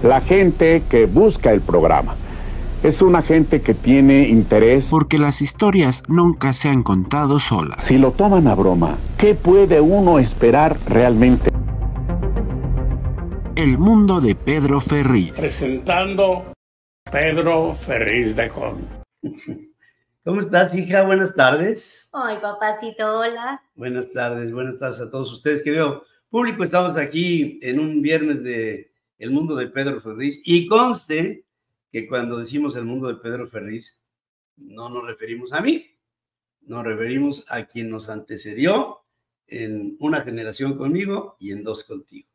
la gente que busca el programa. Es una gente que tiene interés. Porque las historias nunca se han contado solas. Si lo toman a broma, ¿qué puede uno esperar realmente? El mundo de Pedro Ferriz. Presentando Pedro Ferriz de Con. ¿Cómo estás, hija? Buenas tardes. Ay, papacito, hola. Buenas tardes a todos ustedes, querido público. Estamos aquí en un viernes de El Mundo de Pedro Ferriz. Y conste que cuando decimos El Mundo de Pedro Ferriz, no nos referimos a mí, nos referimos a quien nos antecedió en una generación conmigo y en dos contigo.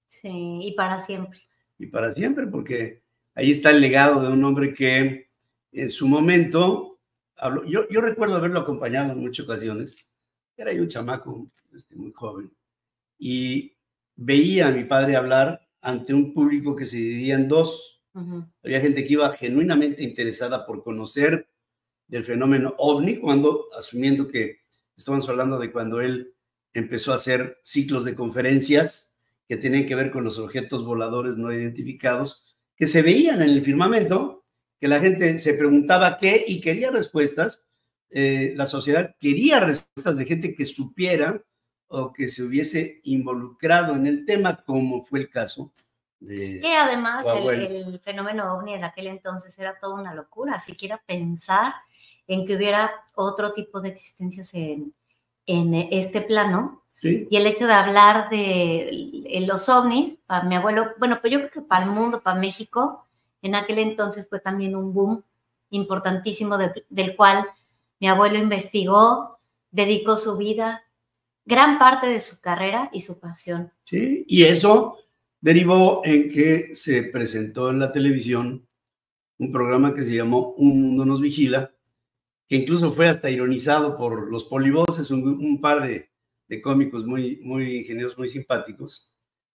Sí, y para siempre. Y para siempre, porque ahí está el legado de un hombre que en su momento, yo recuerdo haberlo acompañado en muchas ocasiones. Era yo un chamaco muy joven y veía a mi padre hablar ante un público que se dividía en dos. Había gente que iba genuinamente interesada por conocer del fenómeno OVNI, asumiendo que estamos hablando de cuando él empezó a hacer ciclos de conferencias que tenían que ver con los objetos voladores no identificados que se veían en el firmamento, que la gente se preguntaba qué y quería respuestas. La sociedad quería respuestas de gente que supiera o que se hubiese involucrado en el tema, como fue el caso de... Que además el fenómeno OVNI en aquel entonces era toda una locura, siquiera pensar en que hubiera otro tipo de existencias en este plano. Sí. Y el hecho de hablar de los ovnis, para mi abuelo, bueno, pues yo creo que para el mundo, para México, en aquel entonces fue también un boom importantísimo del cual mi abuelo investigó, dedicó su vida, gran parte de su carrera y su pasión. Sí, y eso derivó en que se presentó en la televisión un programa que se llamó Un Mundo Nos Vigila, que incluso fue hasta ironizado por los polivoces, un par de cómicos muy ingeniosos, muy simpáticos,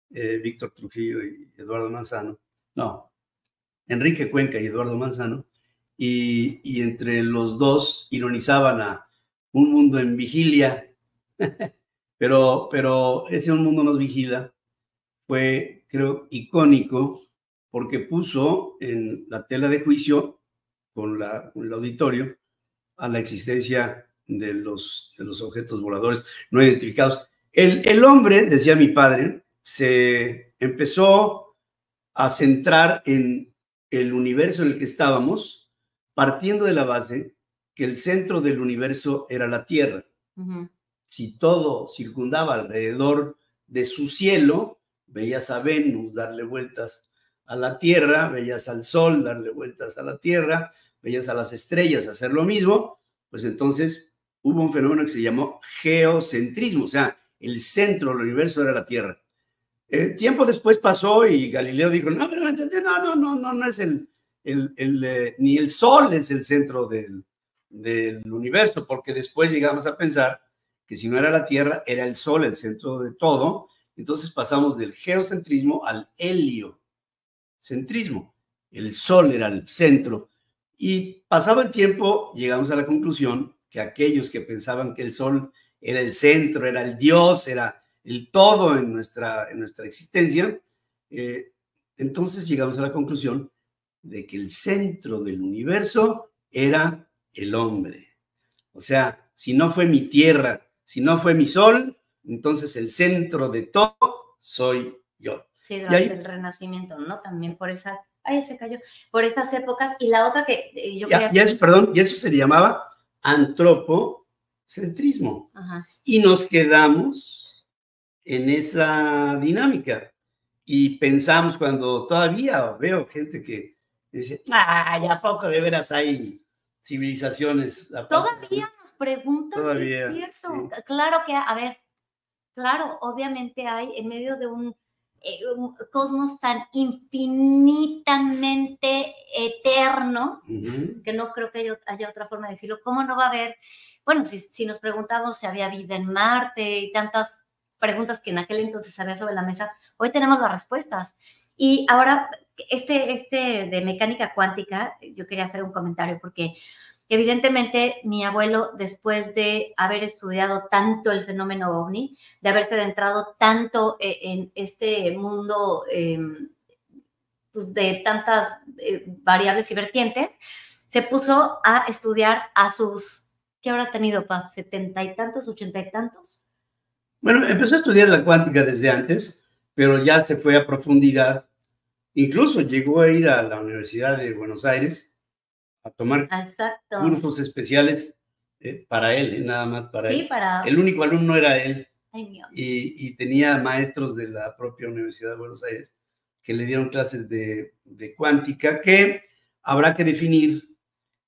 Víctor Trujillo y Eduardo Manzano, no, Enrique Cuenca y Eduardo Manzano, y entre los dos ironizaban a Un Mundo en Vigilia, pero ese Un Mundo Nos Vigila fue, creo, icónico porque puso en la tela de juicio con el auditorio a la existencia de los objetos voladores no identificados. El hombre, decía mi padre, se empezó a centrar en el universo en el que estábamos, partiendo de la base que el centro del universo era la Tierra. Si todo circundaba alrededor de su cielo, veías a Venus darle vueltas a la Tierra, veías al Sol darle vueltas a la Tierra, veías a las estrellas hacer lo mismo, pues entonces hubo un fenómeno que se llamó geocentrismo, o sea, el centro del universo era la Tierra. Tiempo después pasó y Galileo dijo, no, pero no es ni el Sol es el centro del universo, porque después llegamos a pensar que si no era la Tierra, era el Sol el centro de todo. Entonces pasamos del geocentrismo al heliocentrismo. El Sol era el centro. Y pasado el tiempo, llegamos a la conclusión que aquellos que pensaban que el Sol era el centro, era el Dios, era el todo en nuestra existencia, entonces llegamos a la conclusión de que el centro del universo era el hombre. O sea, si no fue mi tierra, si no fue mi sol, entonces el centro de todo soy yo. Sí, durante el Renacimiento, ¿no? También por esas... Ay, se cayó. Por estas épocas. Y la otra que yo quería... Y eso se llamaba antropocentrismo. Ajá. Y nos quedamos en esa dinámica. Y pensamos cuando todavía veo gente que dice, ¡ay, a poco de veras hay civilizaciones! Todavía nos preguntan, todavía, ¿es cierto? Sí. Claro que, a ver, claro, obviamente hay en medio de un cosmos tan infinitamente eterno, que no creo que haya otra forma de decirlo. ¿Cómo no va a haber? Bueno, si nos preguntamos si había vida en Marte y tantas preguntas que en aquel entonces había sobre la mesa, hoy tenemos las respuestas. Y ahora, de mecánica cuántica, yo quería hacer un comentario porque evidentemente mi abuelo, después de haber estudiado tanto el fenómeno OVNI, de haberse adentrado tanto en este mundo pues, de tantas variables y vertientes, se puso a estudiar a sus, ¿qué habrá tenido, pa? ¿70 y tantos, 80 y tantos? Bueno, empezó a estudiar la cuántica desde antes, pero ya se fue a profundidad. Incluso llegó a ir a la Universidad de Buenos Aires a tomar cursos especiales para él, nada más para él. El único alumno era él. Y tenía maestros de la propia Universidad de Buenos Aires que le dieron clases de cuántica, que habrá que definir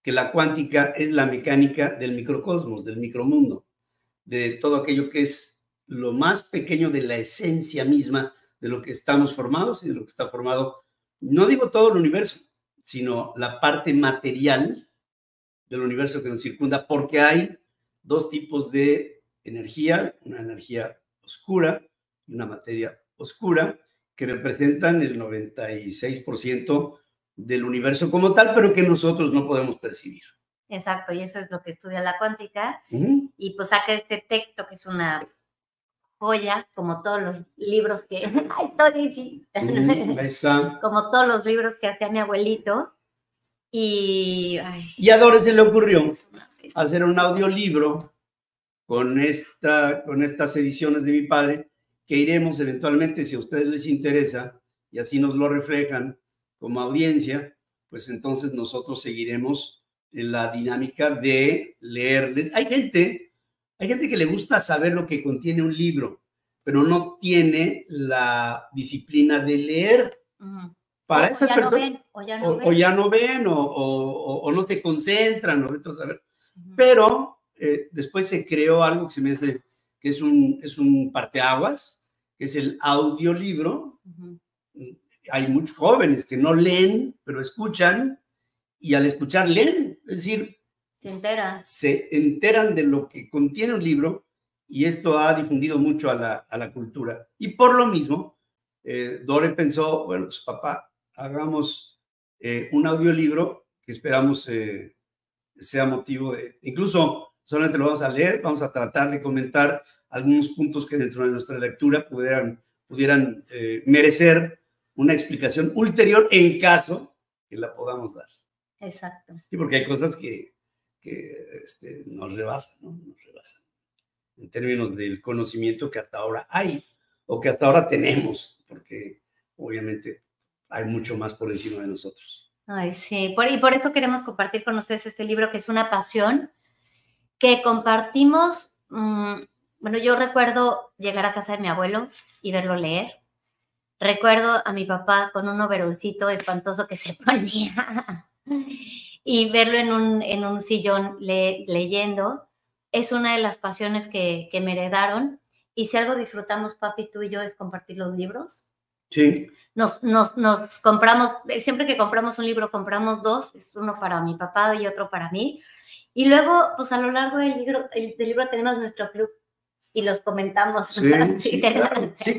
que la cuántica es la mecánica del microcosmos, del micromundo, de todo aquello que es lo más pequeño de la esencia misma de lo que estamos formados y de lo que está formado, no digo todo el universo, sino la parte material del universo que nos circunda, porque hay dos tipos de energía, una energía oscura y una materia oscura, que representan el 96% del universo como tal, pero que nosotros no podemos percibir. Exacto, y eso es lo que estudia la cuántica. Y pues saca este texto que es una joya, como todos los libros que... Ahí está. Como todos los libros que hacía mi abuelito. Y a Dore se le ocurrió hacer un audiolibro con estas ediciones de mi padre, que iremos eventualmente, si a ustedes les interesa, y así nos lo reflejan como audiencia, pues entonces nosotros seguiremos en la dinámica de leerles. Hay gente que le gusta saber lo que contiene un libro, pero no tiene la disciplina de leer. Para esas personas, o ya no ven, o no se concentran, o vete a saber. Pero después se creó algo que se me hace que es un parteaguas, que es el audiolibro. Hay muchos jóvenes que no leen, pero escuchan, y al escuchar leen, es decir, se enteran de lo que contiene un libro, y esto ha difundido mucho a la cultura. Y por lo mismo, Dore pensó, bueno, pues papá, hagamos un audiolibro que esperamos sea motivo de, incluso solamente lo vamos a leer, vamos a tratar de comentar algunos puntos que dentro de nuestra lectura pudieran merecer una explicación ulterior en caso que la podamos dar. Exacto. Sí, porque hay cosas que nos rebasan, ¿no? Nos rebasan en términos del conocimiento que hasta ahora hay o que hasta ahora tenemos, porque obviamente hay mucho más por encima de nosotros. Ay, sí, y por eso queremos compartir con ustedes este libro, que es una pasión que compartimos. Bueno, yo recuerdo llegar a casa de mi abuelo y verlo leer. Recuerdo a mi papá con un overolcito espantoso que se ponía y verlo en un sillón leyendo. Es una de las pasiones que me heredaron. Y si algo disfrutamos, papi, tú y yo, es compartir los libros. Sí. Nos compramos, siempre que compramos un libro, compramos dos, es uno para mi papá y otro para mí. Y luego, pues a lo largo del libro tenemos nuestro club y los comentamos. Sí,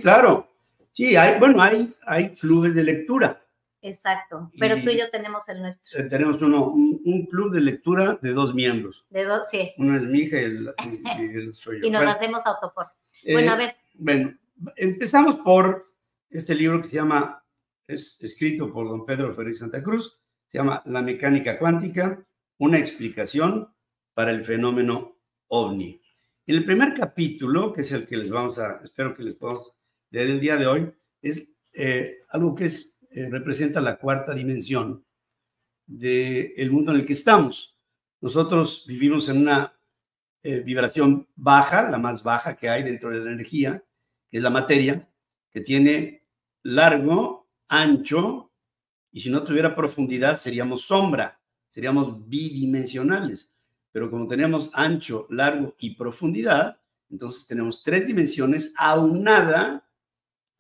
claro. Sí, hay clubes de lectura. Exacto, pero tú y yo tenemos el nuestro. Tenemos un club de lectura de 2 miembros. De 2, sí. Uno es mi hija y el soy yo. Y nos hacemos autopor. Bueno, a ver. Bueno, empezamos por este libro que es escrito por don Pedro Ferriz Santa Cruz, se llama La mecánica cuántica, una explicación para el fenómeno ovni. En el primer capítulo, que es el que espero que les podamos leer el día de hoy, es algo que representa la cuarta dimensión del mundo en el que estamos. Nosotros vivimos en una vibración baja, la más baja que hay dentro de la energía, que es la materia, que tiene largo, ancho, y si no tuviera profundidad seríamos sombra, seríamos bidimensionales. Pero como tenemos ancho, largo y profundidad, entonces tenemos 3 dimensiones aunada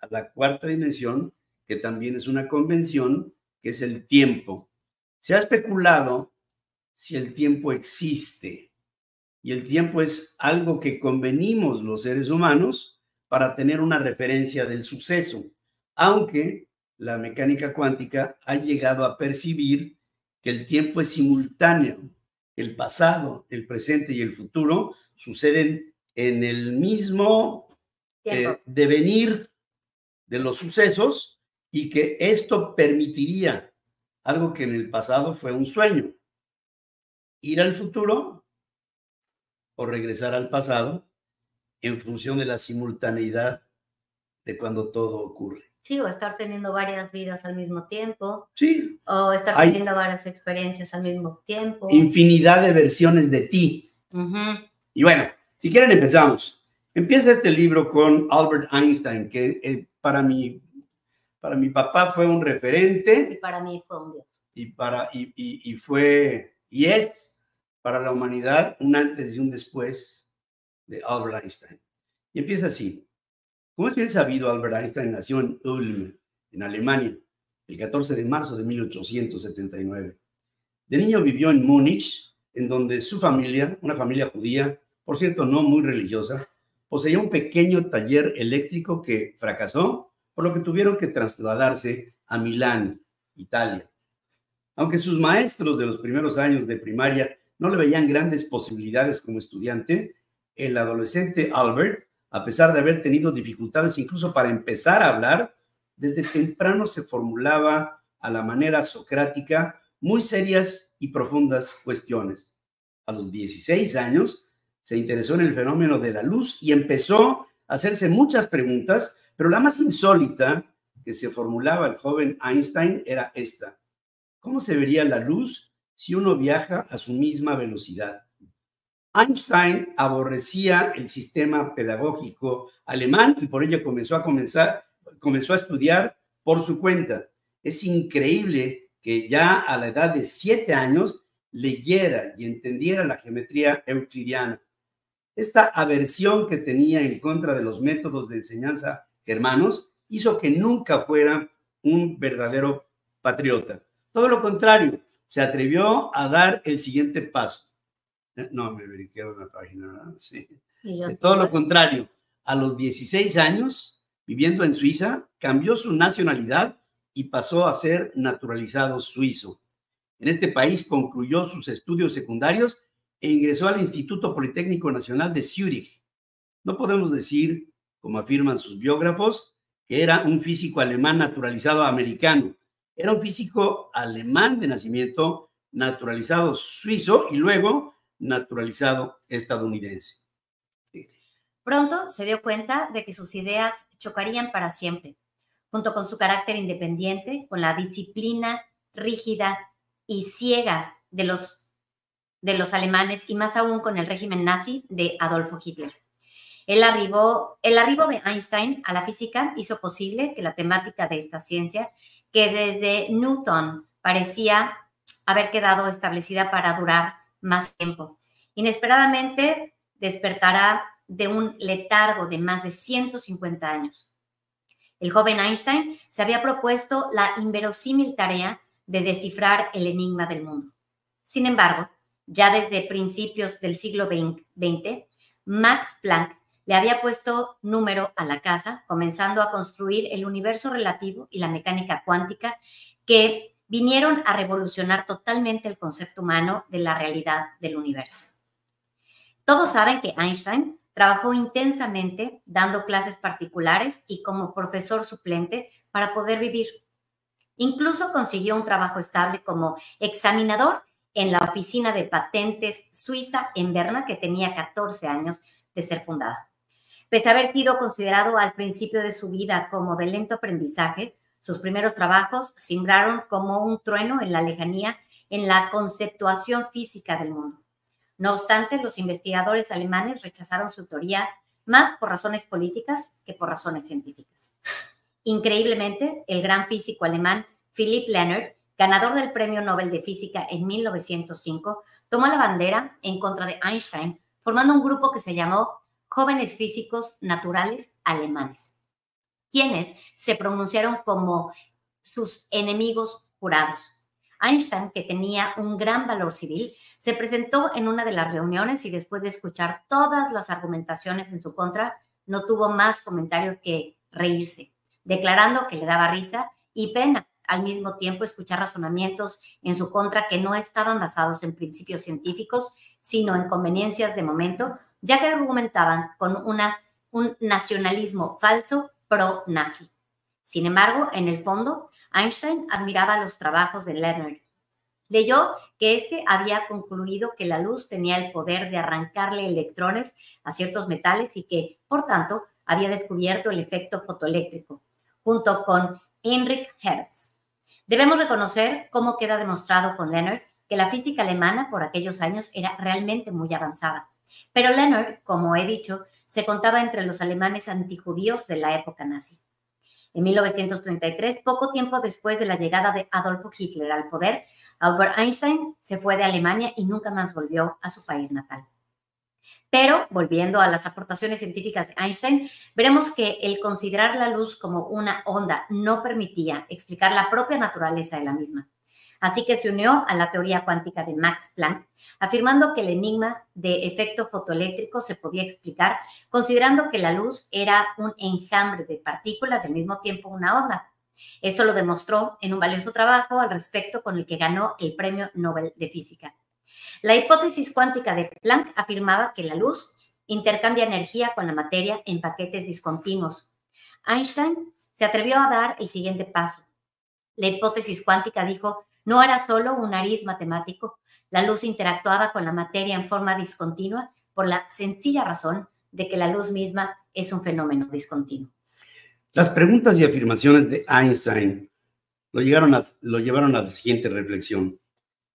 a la cuarta dimensión, que también es una convención, que es el tiempo. Se ha especulado si el tiempo existe, y el tiempo es algo que convenimos los seres humanos para tener una referencia del suceso, aunque la mecánica cuántica ha llegado a percibir que el tiempo es simultáneo. El pasado, el presente y el futuro suceden en el mismo devenir de los sucesos, y que esto permitiría algo que en el pasado fue un sueño: ir al futuro o regresar al pasado en función de la simultaneidad de cuando todo ocurre. Sí, o estar teniendo varias vidas al mismo tiempo. Sí. O estar teniendo varias experiencias al mismo tiempo. Infinidad de versiones de ti. Y bueno, si quieren empezamos. Empieza este libro con Albert Einstein, que para mi papá fue un referente. Y para mí fue un dios. Y es para la humanidad un antes y un después de Albert Einstein. Y empieza así. Como es bien sabido, Albert Einstein nació en Ulm, en Alemania, el 14 de marzo de 1879. De niño vivió en Múnich, en donde su familia, una familia judía, por cierto no muy religiosa, poseía un pequeño taller eléctrico que fracasó, por lo que tuvieron que trasladarse a Milán, Italia. Aunque sus maestros de los primeros años de primaria no le veían grandes posibilidades como estudiante, el adolescente Albert, a pesar de haber tenido dificultades incluso para empezar a hablar, desde temprano se formulaba a la manera socrática muy serias y profundas cuestiones. A los 16 años se interesó en el fenómeno de la luz y empezó a hacerse muchas preguntas, pero la más insólita que se formulaba el joven Einstein era esta: ¿cómo se vería la luz si uno viaja a su misma velocidad? Einstein aborrecía el sistema pedagógico alemán y por ello comenzó a estudiar por su cuenta. Es increíble que ya a la edad de 7 años leyera y entendiera la geometría euclidiana. Esta aversión que tenía en contra de los métodos de enseñanza germanos hizo que nunca fuera un verdadero patriota. Todo lo contrario, se atrevió a dar el siguiente paso. No, me brinqué una página, ¿verdad? Sí. Todo lo contrario, a los 16 años, viviendo en Suiza, cambió su nacionalidad y pasó a ser naturalizado suizo. En este país concluyó sus estudios secundarios e ingresó al Instituto Politécnico Nacional de Zúrich. No podemos decir, como afirman sus biógrafos, que era un físico alemán naturalizado americano. Era un físico alemán de nacimiento, naturalizado suizo y luego naturalizado estadounidense. Pronto se dio cuenta de que sus ideas chocarían para siempre, junto con su carácter independiente, con la disciplina rígida y ciega de los alemanes y más aún con el régimen nazi de Adolfo Hitler. El arribo de Einstein a la física hizo posible que la temática de esta ciencia, que desde Newton parecía haber quedado establecida para durar más tiempo, inesperadamente despertará de un letargo de más de 150 años. El joven Einstein se había propuesto la inverosímil tarea de descifrar el enigma del mundo. Sin embargo, ya desde principios del siglo XX, Max Planck le había puesto número a la casa, comenzando a construir el universo relativo y la mecánica cuántica, que vinieron a revolucionar totalmente el concepto humano de la realidad del universo. Todos saben que Einstein trabajó intensamente dando clases particulares y como profesor suplente para poder vivir. Incluso consiguió un trabajo estable como examinador en la oficina de patentes suiza en Berna, que tenía 14 años de ser fundada. Pese a haber sido considerado al principio de su vida como de lento aprendizaje, sus primeros trabajos simbraron como un trueno en la lejanía en la conceptuación física del mundo. No obstante, los investigadores alemanes rechazaron su teoría más por razones políticas que por razones científicas. Increíblemente, el gran físico alemán Philipp Lenard, ganador del Premio Nobel de Física en 1905, tomó la bandera en contra de Einstein, formando un grupo que se llamó Jóvenes Físicos Naturales Alemanes, quienes se pronunciaron como sus enemigos jurados. Einstein, que tenía un gran valor civil, se presentó en una de las reuniones y después de escuchar todas las argumentaciones en su contra, no tuvo más comentario que reírse, declarando que le daba risa y pena al mismo tiempo escuchar razonamientos en su contra que no estaban basados en principios científicos, sino en conveniencias de momento, ya que argumentaban con un nacionalismo falso pro-nazi. Sin embargo, en el fondo, Einstein admiraba los trabajos de Leonard. Leyó que éste había concluido que la luz tenía el poder de arrancarle electrones a ciertos metales y que, por tanto, había descubierto el efecto fotoeléctrico, junto con Heinrich Hertz. Debemos reconocer cómo queda demostrado con Leonard que la física alemana por aquellos años era realmente muy avanzada. Pero Leonard, como he dicho, se contaba entre los alemanes antijudíos de la época nazi. En 1933, poco tiempo después de la llegada de Adolfo Hitler al poder, Albert Einstein se fue de Alemania y nunca más volvió a su país natal. Pero, volviendo a las aportaciones científicas de Einstein, veremos que el considerar la luz como una onda no permitía explicar la propia naturaleza de la misma. Así que se unió a la teoría cuántica de Max Planck, afirmando que el enigma de efecto fotoeléctrico se podía explicar considerando que la luz era un enjambre de partículas y al mismo tiempo una onda. Eso lo demostró en un valioso trabajo al respecto con el que ganó el Premio Nobel de Física. La hipótesis cuántica de Planck afirmaba que la luz intercambia energía con la materia en paquetes discontinuos. Einstein se atrevió a dar el siguiente paso. La hipótesis cuántica dijo, no era solo un ariz matemático, la luz interactuaba con la materia en forma discontinua por la sencilla razón de que la luz misma es un fenómeno discontinuo. Las preguntas y afirmaciones de Einstein lo llevaron a la siguiente reflexión.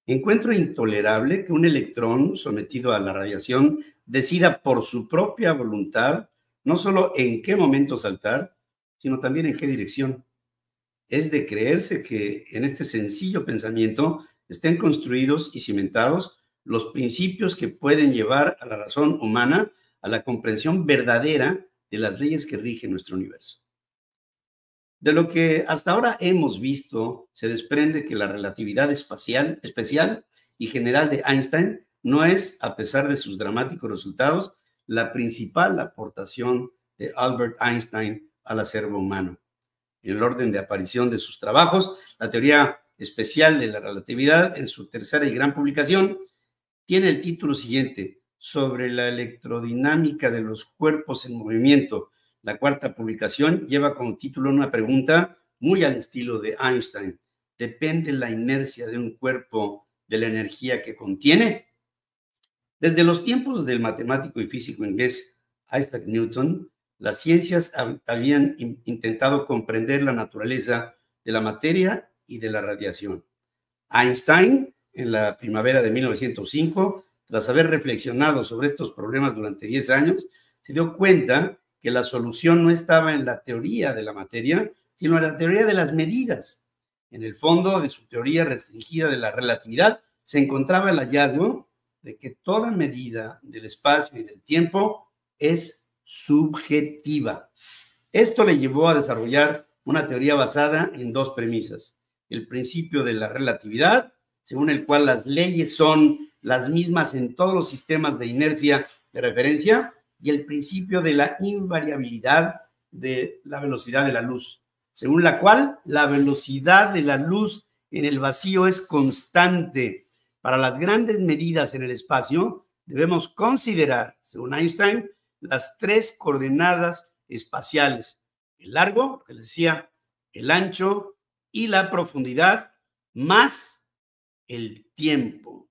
Encuentro intolerable que un electrón sometido a la radiación decida por su propia voluntad no solo en qué momento saltar, sino también en qué dirección. Es de creerse que en este sencillo pensamiento estén construidos y cimentados los principios que pueden llevar a la razón humana a la comprensión verdadera de las leyes que rigen nuestro universo. De lo que hasta ahora hemos visto, se desprende que la relatividad especial y general de Einstein no es, a pesar de sus dramáticos resultados, la principal aportación de Albert Einstein al acervo humano. En el orden de aparición de sus trabajos, la teoría especial de la relatividad, en su tercera y gran publicación, tiene el título siguiente, sobre la electrodinámica de los cuerpos en movimiento. La cuarta publicación lleva como título una pregunta muy al estilo de Einstein. ¿Depende la inercia de un cuerpo de la energía que contiene? Desde los tiempos del matemático y físico inglés Isaac Newton, las ciencias habían intentado comprender la naturaleza de la materia y de la radiación. Einstein, en la primavera de 1905, tras haber reflexionado sobre estos problemas durante 10 años, se dio cuenta que la solución no estaba en la teoría de la materia, sino en la teoría de las medidas. En el fondo de su teoría restringida de la relatividad se encontraba el hallazgo de que toda medida del espacio y del tiempo es subjetiva. Esto le llevó a desarrollar una teoría basada en dos premisas. El principio de la relatividad, según el cual las leyes son las mismas en todos los sistemas de inercia de referencia, y el principio de la invariabilidad de la velocidad de la luz, según la cual la velocidad de la luz en el vacío es constante. Para las grandes medidas en el espacio, debemos considerar, según Einstein, las tres coordenadas espaciales: el largo, que les decía, el ancho y la profundidad, más el tiempo.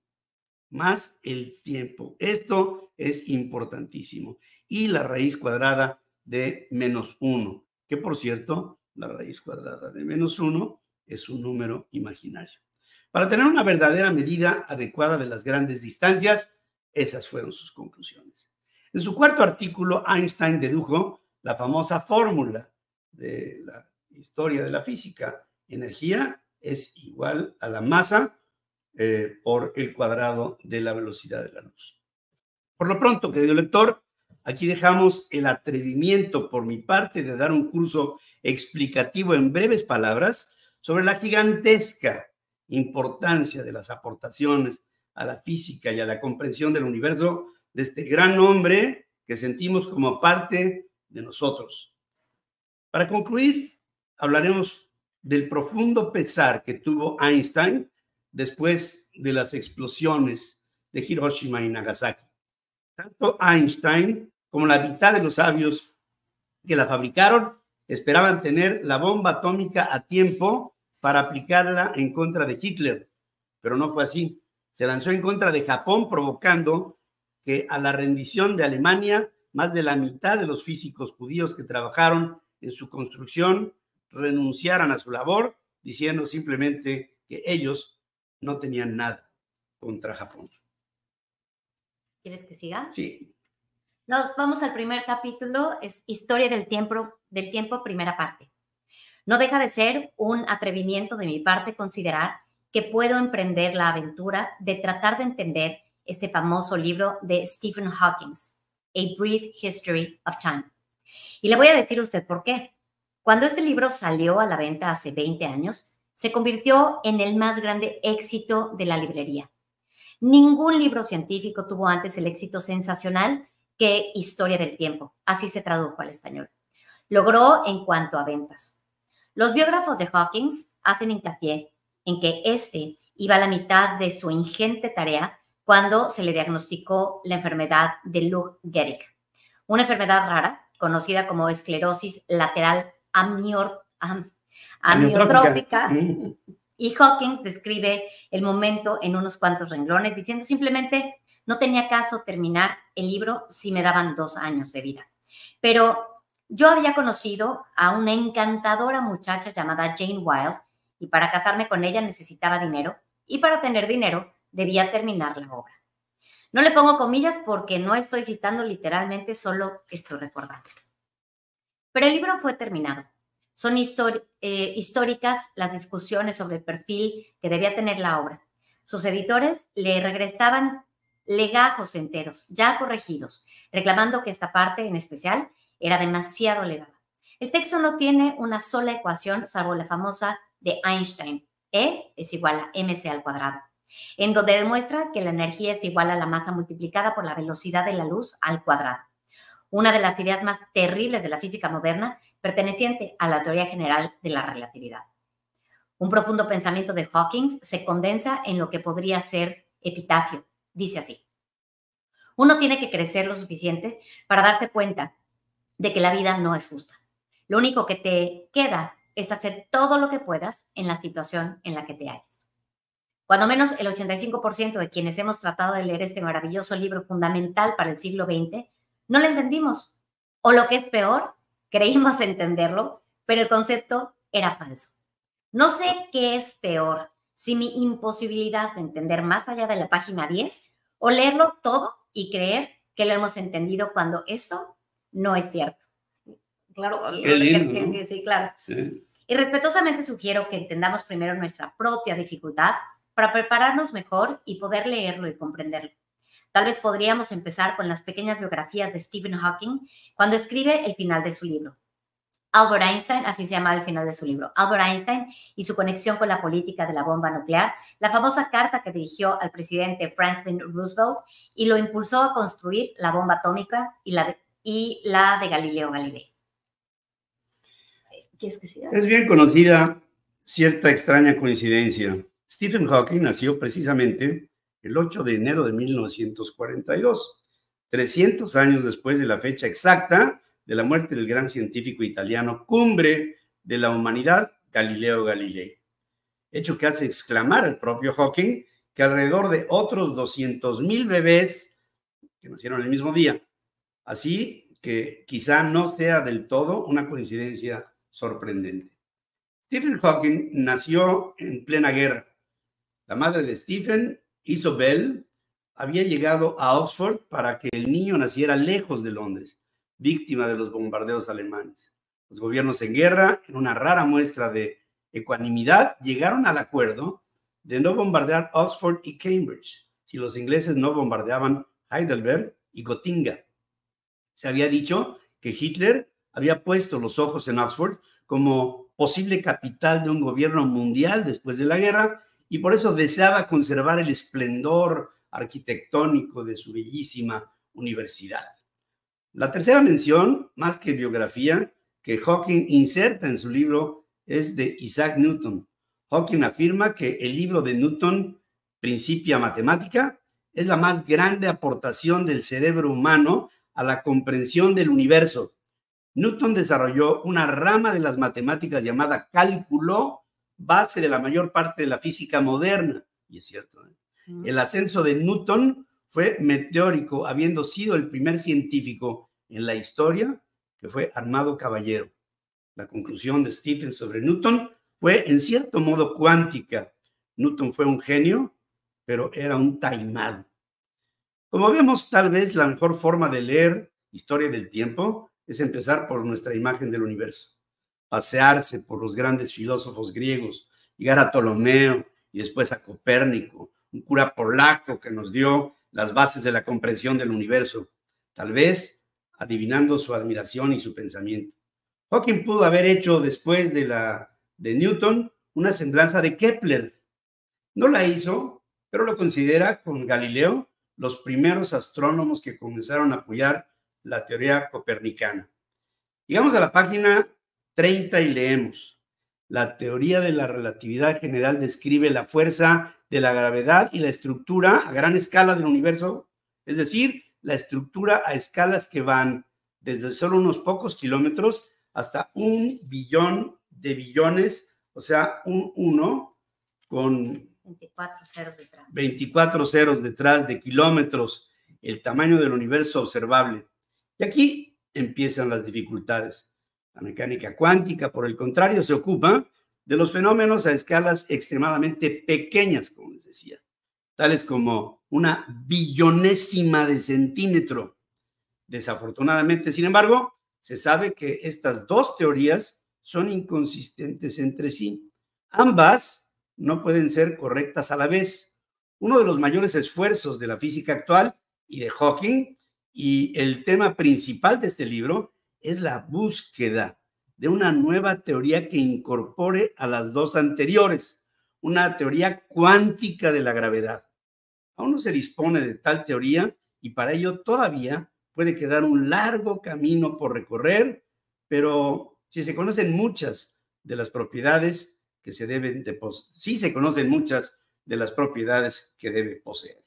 Más el tiempo. Esto es importantísimo. Y la raíz cuadrada de -1, que por cierto, la raíz cuadrada de -1 es un número imaginario. Para tener una verdadera medida adecuada de las grandes distancias, esas fueron sus conclusiones. En su cuarto artículo, Einstein dedujo la famosa fórmula de la historia de la física. Energía es igual a la masa por el cuadrado de la velocidad de la luz. Por lo pronto, querido lector, aquí dejamos el atrevimiento por mi parte de dar un curso explicativo en breves palabras sobre la gigantesca importancia de las aportaciones a la física y a la comprensión del universo de este gran hombre que sentimos como parte de nosotros. Para concluir, hablaremos del profundo pesar que tuvo Einstein después de las explosiones de Hiroshima y Nagasaki. Tanto Einstein como la mitad de los sabios que la fabricaron esperaban tener la bomba atómica a tiempo para aplicarla en contra de Hitler, pero no fue así. Se lanzó en contra de Japón, provocando que a la rendición de Alemania, más de la mitad de los físicos judíos que trabajaron en su construcción renunciaran a su labor, diciendo simplemente que ellos no tenían nada contra Japón. ¿Quieres que siga? Sí. Nos vamos al primer capítulo, es Historia del tiempo, primera parte. No deja de ser un atrevimiento de mi parte considerar que puedo emprender la aventura de tratar de entender este famoso libro de Stephen Hawking, A Brief History of Time. Y le voy a decir a usted por qué. Cuando este libro salió a la venta hace 20 años, se convirtió en el más grande éxito de la librería. Ningún libro científico tuvo antes el éxito sensacional que Historia del tiempo, así se tradujo al español. Logró en cuanto a ventas. Los biógrafos de Hawking hacen hincapié en que este iba a la mitad de su ingente tarea cuando se le diagnosticó la enfermedad de Lou Gehrig, una enfermedad rara conocida como esclerosis lateral amiotrófica, y Hawking describe el momento en unos cuantos renglones diciendo simplemente no tenía caso terminar el libro si me daban 2 años de vida. Pero yo había conocido a una encantadora muchacha llamada Jane Wilde y para casarme con ella necesitaba dinero y para tener dinero debía terminar la obra. No le pongo comillas porque no estoy citando literalmente, solo estoy recordando. Pero el libro fue terminado. Son históricas las discusiones sobre el perfil que debía tener la obra. Sus editores le regresaban legajos enteros, ya corregidos, reclamando que esta parte en especial era demasiado elevada. El texto no tiene una sola ecuación, salvo la famosa de Einstein, E es igual a mc al cuadrado, en donde demuestra que la energía es igual a la masa multiplicada por la velocidad de la luz al cuadrado. Una de las ideas más terribles de la física moderna, perteneciente a la teoría general de la relatividad. Un profundo pensamiento de Hawking se condensa en lo que podría ser epitafio. Dice así: uno tiene que crecer lo suficiente para darse cuenta de que la vida no es justa. Lo único que te queda es hacer todo lo que puedas en la situación en la que te halles. Cuando menos el 85% de quienes hemos tratado de leer este maravilloso libro fundamental para el siglo XX, no lo entendimos. O lo que es peor, creímos entenderlo, pero el concepto era falso. No sé qué es peor, si mi imposibilidad de entender más allá de la página 10 o leerlo todo y creer que lo hemos entendido cuando eso no es cierto. Claro, qué lindo, ¿no? Sí, claro. Sí. Y respetuosamente sugiero que entendamos primero nuestra propia dificultad para prepararnos mejor y poder leerlo y comprenderlo. Tal vez podríamos empezar con las pequeñas biografías de Stephen Hawking cuando escribe el final de su libro. Albert Einstein, así se llama el final de su libro, Albert Einstein y su conexión con la política de la bomba nuclear, la famosa carta que dirigió al presidente Franklin Roosevelt y lo impulsó a construir la bomba atómica y la de Galileo Galilei. ¿Quieres que siga? Es bien conocida cierta extraña coincidencia. Stephen Hawking nació precisamente el 8 de enero de 1942, 300 años después de la fecha exacta de la muerte del gran científico italiano, cumbre de la humanidad, Galileo Galilei. Hecho que hace exclamar al propio Hawking que alrededor de otros 200,000 bebés que nacieron el mismo día. Así que quizá no sea del todo una coincidencia sorprendente. Stephen Hawking nació en plena guerra. La madre de Stephen, Isobel, había llegado a Oxford para que el niño naciera lejos de Londres, víctima de los bombardeos alemanes. Los gobiernos en guerra, en una rara muestra de ecuanimidad, llegaron al acuerdo de no bombardear Oxford y Cambridge si los ingleses no bombardeaban Heidelberg y Gotinga. Se había dicho que Hitler había puesto los ojos en Oxford como posible capital de un gobierno mundial después de la guerra y por eso deseaba conservar el esplendor arquitectónico de su bellísima universidad. La tercera mención, más que biografía, que Hawking inserta en su libro es de Isaac Newton. Hawking afirma que el libro de Newton, Principia Mathematica, es la más grande aportación del cerebro humano a la comprensión del universo. Newton desarrolló una rama de las matemáticas llamada cálculo, base de la mayor parte de la física moderna. Y es cierto, ¿eh? El ascenso de Newton fue meteórico, habiendo sido el primer científico en la historia que fue armado caballero. La conclusión de Stephen sobre Newton fue en cierto modo cuántica. Newton fue un genio, pero era un taimado. Como vemos, tal vez la mejor forma de leer Historia del Tiempo es empezar por nuestra imagen del universo, pasearse por los grandes filósofos griegos, llegar a Ptolomeo y después a Copérnico, un cura polaco que nos dio las bases de la comprensión del universo, tal vez adivinando su admiración y su pensamiento. Hawking pudo haber hecho después de Newton una semblanza de Kepler. No la hizo, pero lo considera con Galileo los primeros astrónomos que comenzaron a apoyar la teoría copernicana. Llegamos a la página 30 y leemos: la teoría de la relatividad general describe la fuerza de la gravedad y la estructura a gran escala del universo, es decir, la estructura a escalas que van desde solo unos pocos kilómetros hasta 1 billón de billones, o sea, un 1 con 24 ceros detrás. 24 ceros detrás de kilómetros, el tamaño del universo observable. Y aquí empiezan las dificultades. La mecánica cuántica, por el contrario, se ocupa de los fenómenos a escalas extremadamente pequeñas, como les decía, tales como una billonésima de centímetro. Desafortunadamente, sin embargo, se sabe que estas dos teorías son inconsistentes entre sí. Ambas no pueden ser correctas a la vez. Uno de los mayores esfuerzos de la física actual y de Hawking, y el tema principal de este libro, es la búsqueda de una nueva teoría que incorpore a las dos anteriores, una teoría cuántica de la gravedad. Aún no se dispone de tal teoría y para ello todavía puede quedar un largo camino por recorrer, pero si se conocen muchas de las propiedades que se deben de poseer, sí se conocen muchas de las propiedades que debe poseer.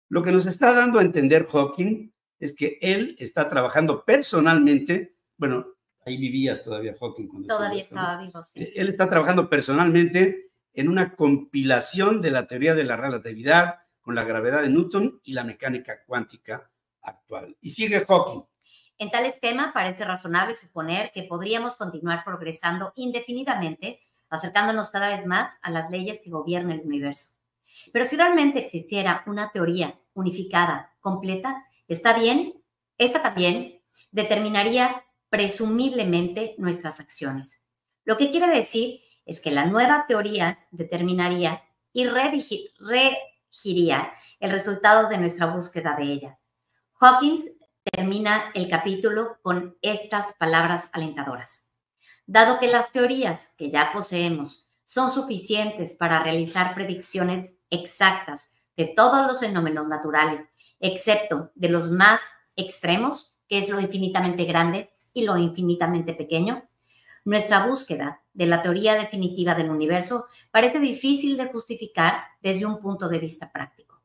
Lo que nos está dando a entender Hawking es que él está trabajando personalmente, bueno, ahí vivía todavía Hawking. Todavía estaba vivo, sí. Él está trabajando personalmente en una compilación de la teoría de la relatividad con la gravedad de Newton y la mecánica cuántica actual. Y sigue Hawking. En tal esquema, parece razonable suponer que podríamos continuar progresando indefinidamente, acercándonos cada vez más a las leyes que gobiernan el universo. Pero si realmente existiera una teoría unificada, completa, esta también determinaría presumiblemente nuestras acciones. Lo que quiere decir es que la nueva teoría determinaría y regiría el resultado de nuestra búsqueda de ella. Hawking termina el capítulo con estas palabras alentadoras. Dado que las teorías que ya poseemos son suficientes para realizar predicciones exactas de todos los fenómenos naturales, excepto de los más extremos, que es lo infinitamente grande y lo infinitamente pequeño, nuestra búsqueda de la teoría definitiva del universo parece difícil de justificar desde un punto de vista práctico.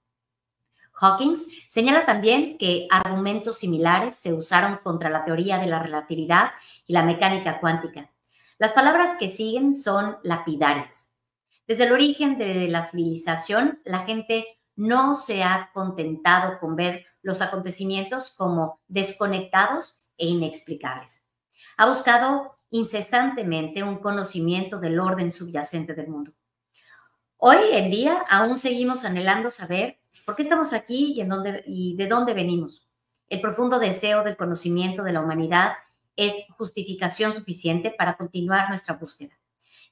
Hawking señala también que argumentos similares se usaron contra la teoría de la relatividad y la mecánica cuántica. Las palabras que siguen son lapidarias. Desde el origen de la civilización, la gente no se ha contentado con ver los acontecimientos como desconectados e inexplicables. Ha buscado incesantemente un conocimiento del orden subyacente del mundo. Hoy en día aún seguimos anhelando saber por qué estamos aquí y de dónde venimos. El profundo deseo del conocimiento de la humanidad es justificación suficiente para continuar nuestra búsqueda.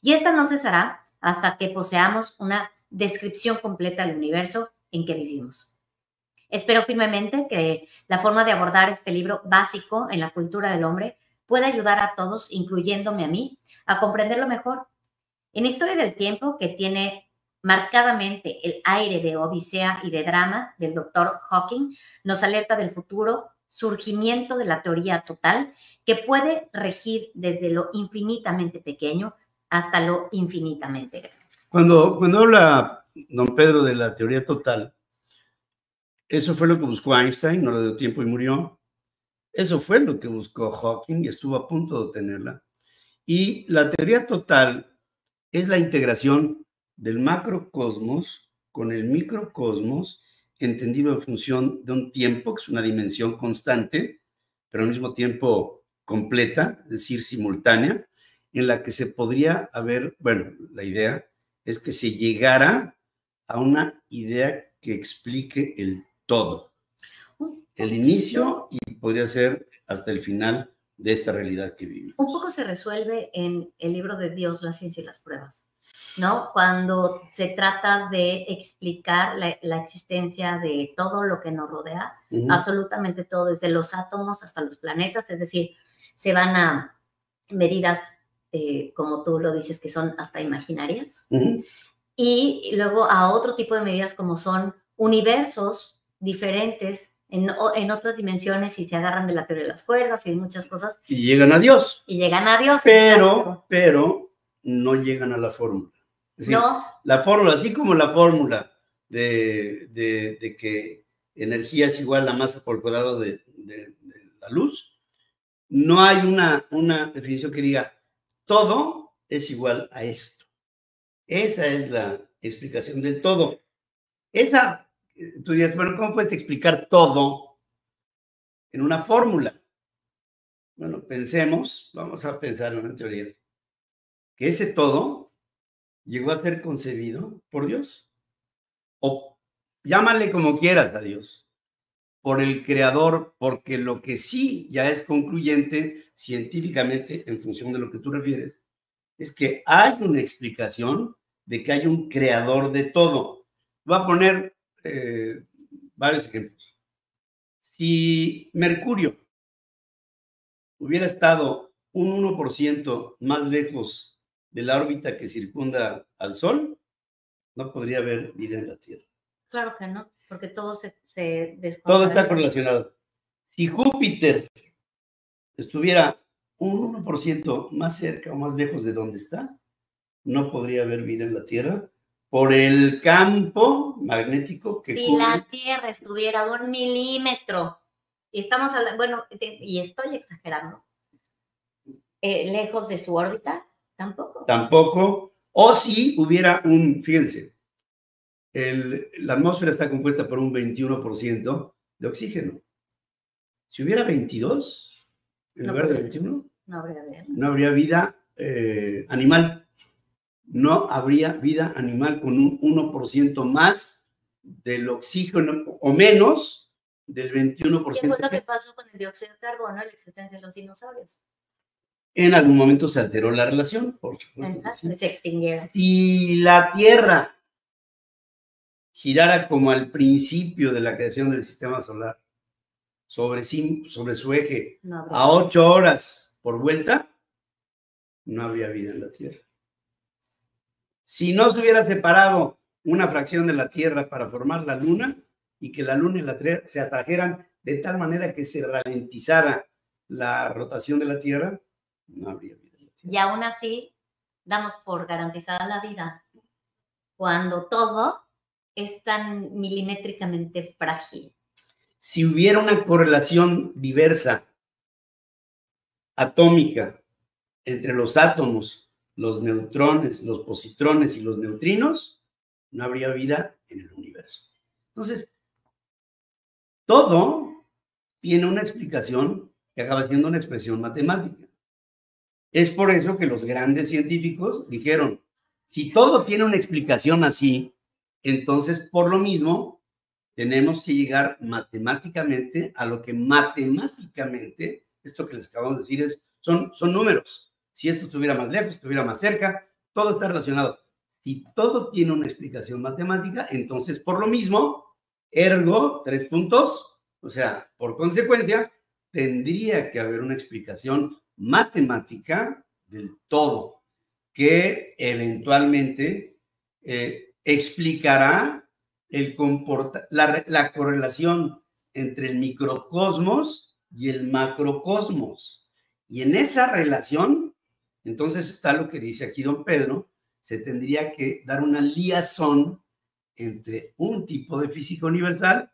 Y esta no cesará hasta que poseamos una descripción completa del universo en que vivimos. Espero firmemente que la forma de abordar este libro básico en la cultura del hombre pueda ayudar a todos, incluyéndome a mí, a comprenderlo mejor. En Historia del Tiempo, que tiene marcadamente el aire de odisea y de drama del Dr. Hawking, nos alerta del futuro surgimiento de la teoría total que puede regir desde lo infinitamente pequeño hasta lo infinitamente grande. Cuando habla don Pedro de la teoría total, eso fue lo que buscó Einstein, no le dio tiempo y murió. Eso fue lo que buscó Hawking y estuvo a punto de obtenerla. Y la teoría total es la integración del macrocosmos con el microcosmos, entendido en función de un tiempo, que es una dimensión constante, pero al mismo tiempo completa, es decir, simultánea, en la que se podría haber, bueno, la idea es que se llegara a una idea que explique el todo, el inicio y podría ser hasta el final de esta realidad que vivimos. Un poco se resuelve en el libro de Dios, la ciencia y las pruebas, ¿no? Cuando se trata de explicar la existencia de todo lo que nos rodea, absolutamente todo, desde los átomos hasta los planetas, es decir, se van a medidas, como tú lo dices, que son hasta imaginarias, y luego a otro tipo de medidas como son universos diferentes en otras dimensiones y se agarran de la teoría de las cuerdas y muchas cosas. Y llegan a Dios. Y llegan a Dios. Pero no llegan a la fórmula. Es decir, no. La fórmula, así como la fórmula de que energía es igual a masa por cuadrado de la luz, no hay una definición que diga todo es igual a esto. Esa es la explicación del todo. Tú dirías, bueno, ¿cómo puedes explicar todo en una fórmula? Bueno, vamos a pensar en una teoría, que ese todo llegó a ser concebido por Dios, o llámale como quieras a Dios, por el creador, porque lo que sí ya es concluyente científicamente en función de lo que tú refieres, es que hay una explicación de que hay un creador de todo. Voy a poner varios ejemplos. Si Mercurio hubiera estado un 1% más lejos de la órbita que circunda al Sol, no podría haber vida en la Tierra. Claro que no, porque todo se descontrola. Todo está correlacionado. Si Júpiter estuviera un 1% más cerca o más lejos de donde está, no podría haber vida en la Tierra por el campo magnético que si la Tierra estuviera a 1 milímetro, y estamos hablando, bueno, y estoy exagerando, lejos de su órbita, tampoco. O si hubiera fíjense, la atmósfera está compuesta por un 21% de oxígeno. Si hubiera 22 en lugar de 21, no habría vida animal. No habría vida animal con un 1% más del oxígeno o menos del 21%. ¿Qué fue lo que pasó con el dióxido de carbono, la existencia de los dinosaurios? En algún momento se alteró la relación, por supuesto. Sí. Se extinguieron. Si la Tierra girara como al principio de la creación del sistema solar, sobre su eje, a 8 horas por vuelta, no habría vida en la Tierra. Si no se hubiera separado una fracción de la Tierra para formar la Luna y que la Luna y la Tierra se atrajeran de tal manera que se ralentizara la rotación de la Tierra, no habría vida en la Tierra. Y aún así, damos por garantizada la vida cuando todo es tan milimétricamente frágil. Si hubiera una correlación diversa, atómica, entre los átomos, los neutrones, los positrones y los neutrinos, no habría vida en el universo. Entonces, todo tiene una explicación que acaba siendo una expresión matemática. Es por eso que los grandes científicos dijeron, si todo tiene una explicación así, entonces, por lo mismo, tenemos que llegar matemáticamente a lo que matemáticamente, esto que les acabamos de decir, son números. Si esto estuviera más lejos, estuviera más cerca, todo está relacionado. Si todo tiene una explicación matemática, entonces, por lo mismo, ergo, 3 puntos, o sea, por consecuencia, tendría que haber una explicación matemática del todo, que eventualmente explicará la correlación entre el microcosmos y el macrocosmos. Y en esa relación, entonces está lo que dice aquí don Pedro, se tendría que dar una liazón entre un tipo de física universal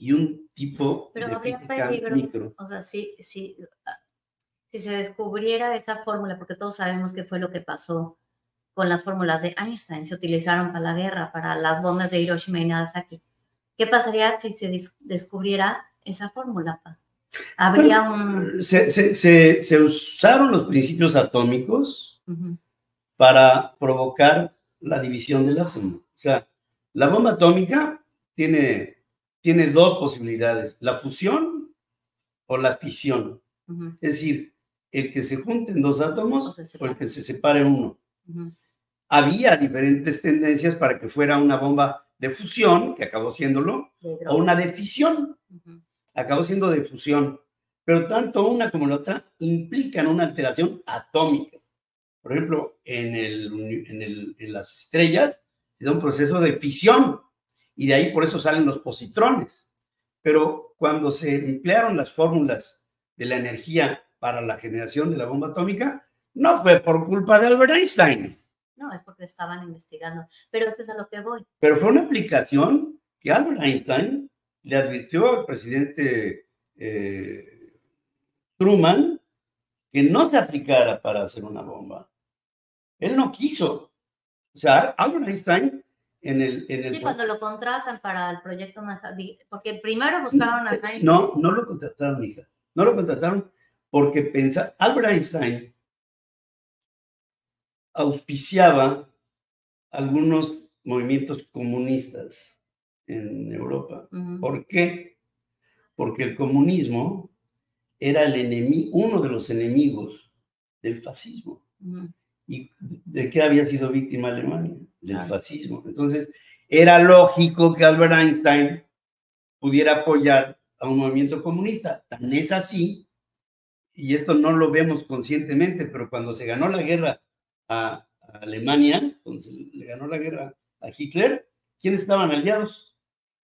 y un tipo Pero de habría física peligro, micro. o sea, si se descubriera esa fórmula, porque todos sabemos qué fue lo que pasó con las fórmulas de Einstein, se utilizaron para la guerra, para las bombas de Hiroshima y Nagasaki. ¿Qué pasaría si se descubriera esa fórmula, pa? Habría un... Se usaron los principios atómicos para provocar la división del átomo. O sea, la bomba atómica tiene dos posibilidades, la fusión o la fisión. Es decir, el que se junten dos átomos o el que se separe uno. Había diferentes tendencias para que fuera una bomba de fusión, que acabó siéndolo, o una de fisión, acabó siendo de fusión. Pero tanto una como la otra implican una alteración atómica. Por ejemplo, en las estrellas se da un proceso de fisión y de ahí por eso salen los positrones. Pero cuando se emplearon las fórmulas de la energía para la generación de la bomba atómica, no fue por culpa de Albert Einstein. No, es porque estaban investigando. Pero esto es a lo que voy. Pero fue una aplicación que Albert Einstein le advirtió al presidente Truman que no se aplicara para hacer una bomba. Él no quiso. O sea, Albert Einstein Sí, cuando lo contratan para el proyecto Manhattan, porque primero buscaron a Einstein. No lo contrataron, hija. No lo contrataron porque Albert Einstein auspiciaba algunos movimientos comunistas en Europa. ¿Por qué? Porque el comunismo era uno de los enemigos del fascismo. ¿Y de qué había sido víctima Alemania? Del fascismo. Entonces, era lógico que Albert Einstein pudiera apoyar a un movimiento comunista. Tan es así, y esto no lo vemos conscientemente, pero cuando se ganó la guerra a Alemania, entonces le ganó la guerra a Hitler, ¿quiénes estaban aliados?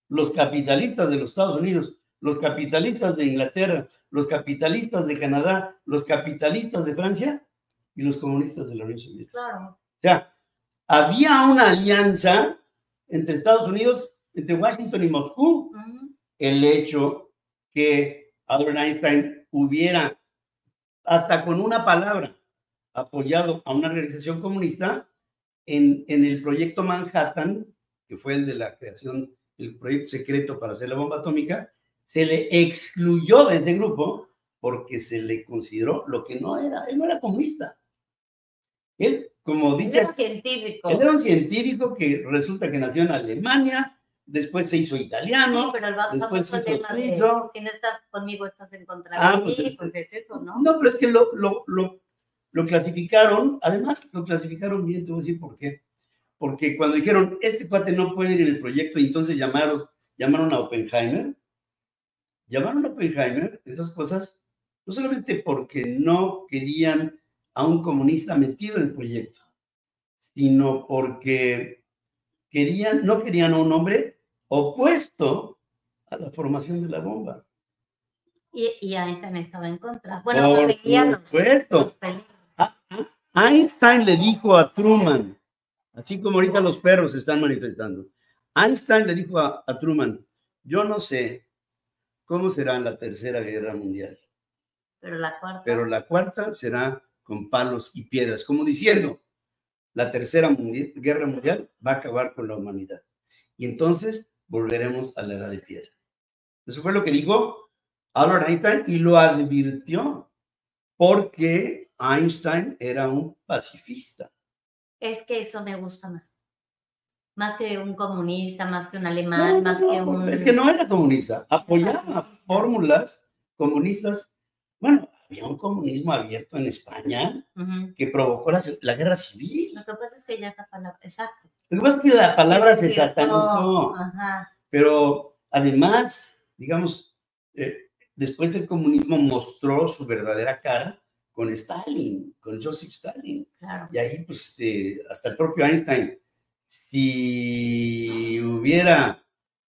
Los capitalistas de los Estados Unidos, los capitalistas de Inglaterra, los capitalistas de Canadá, los capitalistas de Francia y los comunistas de la Unión Soviética. Claro. O sea, había una alianza entre Estados Unidos, entre Washington y Moscú. El hecho que Albert Einstein hubiera, hasta con una palabra, apoyado a una organización comunista en el proyecto Manhattan, que fue el de la creación, el proyecto secreto para hacer la bomba atómica, se le excluyó de ese grupo porque se le consideró lo que no era. Él no era comunista. Él, como dice... Él era científico. Él era un científico que resulta que nació en Alemania, después se hizo italiano. Sí, pero el vato después se hizo si no estás conmigo, estás en contra de mí, pues es eso, ¿no? No, pero es que lo clasificaron, además lo clasificaron bien, te voy a decir por qué. Porque cuando dijeron, este cuate no puede ir en el proyecto, y entonces llamaron a Oppenheimer. Llamaron a Oppenheimer, esas cosas, no solamente porque no querían a un comunista metido en el proyecto, sino porque no querían a un hombre opuesto a la formación de la bomba. Y Einstein estaba en contra. Bueno, veían los peligros. Einstein le dijo a Truman, así como ahorita los perros se están manifestando, Einstein le dijo a Truman, yo no sé cómo será la Tercera Guerra Mundial. Pero la cuarta será con palos y piedras, como diciendo, la Tercera Guerra Mundial va a acabar con la humanidad. Y entonces volveremos a la Edad de Piedra. Eso fue lo que dijo Albert Einstein y lo advirtió, porque Einstein era un pacifista. Es que eso me gusta más. Más que un comunista, más que un alemán, más que un... Es que no era comunista, apoyaba fórmulas comunistas. Bueno, había un comunismo abierto en España que provocó la guerra civil. Lo que pasa es que ya esa palabra, exacto. Lo que pasa es que la palabra se satanizó. Pero además, digamos, después el comunismo mostró su verdadera cara con Stalin, con Joseph Stalin. Claro. Y ahí, pues, hasta el propio Einstein, si hubiera,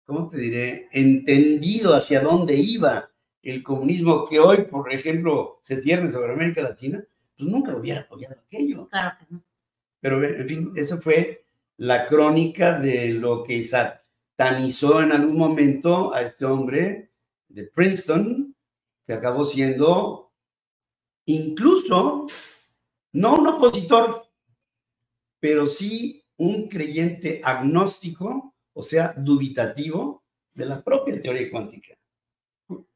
¿cómo te diré?, entendido hacia dónde iba el comunismo que hoy, por ejemplo, se cierne sobre América Latina, pues nunca lo hubiera apoyado aquello. Claro que no. Pero, en fin, eso fue la crónica de lo que satanizó en algún momento a este hombre de Princeton, que acabó siendo incluso no un opositor, pero sí un creyente agnóstico, o sea, dubitativo de la propia teoría cuántica.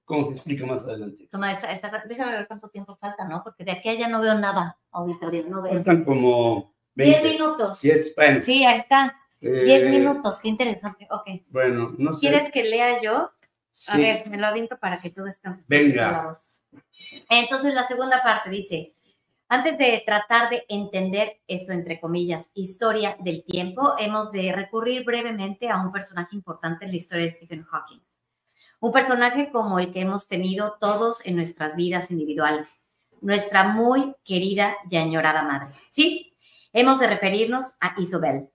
¿Cómo se explica más adelante? Toma, déjame ver cuánto tiempo falta, ¿no? Porque de aquí a allá no veo nada, auditorio, no veo. Faltan como 20. 10 minutos. 10, bueno. Sí, ahí está. 10 minutos, qué interesante. Ok. Bueno, no sé. ¿Quieres que lea yo? Sí. A ver, me lo aviento para que tú descanses. Venga. La voz. Entonces, la segunda parte dice, antes de tratar de entender esto, entre comillas, historia del tiempo, hemos de recurrir brevemente a un personaje importante en la historia de Stephen Hawking. Un personaje como el que hemos tenido todos en nuestras vidas individuales, nuestra muy querida y añorada madre. Sí, hemos de referirnos a Isobel.